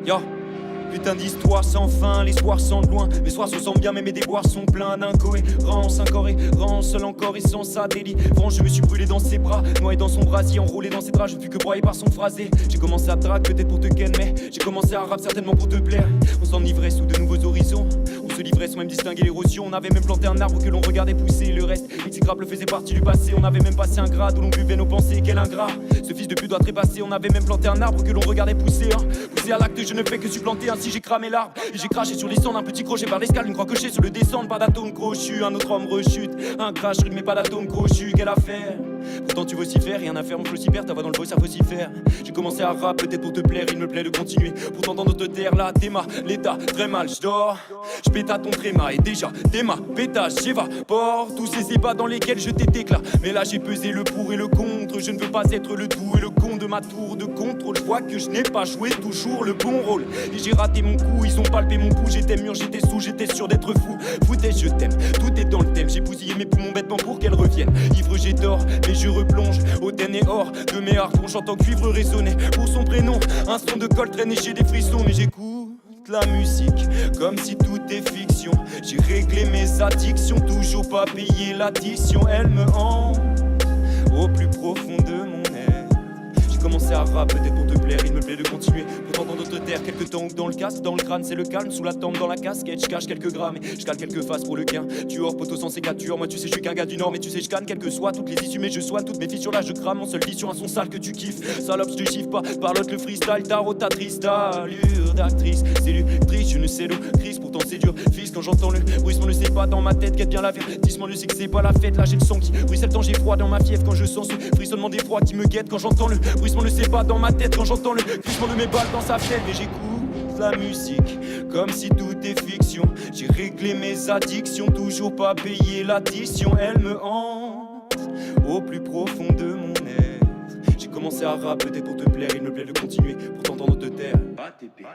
Yo, putain d'histoire sans fin, les soirs sentent loin. Mes soirs se sentent bien, mais mes déboires sont pleins d'incohérences. Incohérence, seul encore et sans satellite. Franche, je me suis brûlé dans ses bras, noyé dans son brasier, enroulé dans ses draps. Je ne fus que broyé par son phrasé. J'ai commencé à traquer, peut-être pour te ken, mais j'ai commencé à rap certainement pour te plaire. On s'enivrait sous de nouveaux horizons. On se livrait sans même distinguer l'érosion. On avait même planté un arbre que l'on regardait pousser. Le reste, exécrable, faisait partie du passé. On avait même passé un grade où l'on buvait nos pensées. Quel ingrat, ce fils de pute doit trépasser. On avait même planté un arbre que l'on regardait pousser. Poussé à l'acte, je ne fais que supplanter. Ainsi j'ai cramé l'arbre et j'ai craché sur les cendres. Un petit crochet par l'escale, une croix cochée sur le descendre. Pas d'atome crochu, un autre homme rechute. Un crash rythmé, pas d'atome crochu. Quelle affaire. Pourtant tu veux s'y faire, rien à faire, mon flow s'y perd, ta voix dans le bruit, ça faut s'y faire. J'ai commencé à rap, peut-être pour te plaire, il me plaît de continuer. Pourtant dans notre terre, là, t'es l'état, très mal, j'dors. J'pète à ton tréma et déjà, t'es ma pétage, j'évapore. Tous ces ébats dans lesquels je t'éclate. Mais là j'ai pesé le pour et le contre. Je ne veux pas être le tout et le con de ma tour de contrôle. Je vois que je n'ai pas joué toujours le bon rôle. Et j'ai raté mon coup, ils ont palpé mon pouls. J'étais mûr, j'étais sous, j'étais sûr d'être fou. Foutaise, je t'aime, tout est dans le thème. J'ai bousillé mes poumons bêtement pour qu'elles reviennent. Ivre, j'ai tort, mais je replonge au et hors de mes harpes. J'entends cuivre résonner pour son prénom. Un son de col traîné chez des frissons. Mais j'écoute la musique comme si tout est fiction. J'ai réglé mes addictions, toujours pas payé l'addition. Elle me hante au plus profond de mon être. J'ai commencé à rap, peut-être pour te plaire, il me plaît de continuer. Pourtant dans notre terre, quelques temps ou dans le casque, dans le crâne c'est le calme, sous la tempe, dans la casquette, je cache quelques grammes et je cale quelques faces pour le gain. Tu hors poteau sans sécature, moi tu sais je suis qu'un gars du nord, mais tu sais je canne quelles que soient toutes les issues, mais je soigne toutes mes fissures là, je crame mon seul lit sur un son sale que tu kiffes. Salope, je te gifle pas, parlotte le freestyle, tarot ta triste allure d'actrice, séductrice, je ne sais le crise, pourtant c'est dur, fils quand j'entends le bruissement, ne sait pas dans ma tête, quête bien l'avertissement, ne sait que c'est pas la fête, là j'ai le sang qui ruisselle tant j'ai froid dans ma fièvre quand je sens ce frissonnement d'effroi qui me guette quand j'entends le bruissement, ne sait pas dans ma tête quand j'entends le crissement de mes balles dans sa fièvre et j'écoute la musique comme si tout est fiction. J'ai réglé mes addictions, toujours pas payé l'addition. Elle me hante au plus profond de mon être. J'ai commencé à rap, peut-être pour te plaire, il me plaît de continuer. Pourtant dans notre terre, ATP.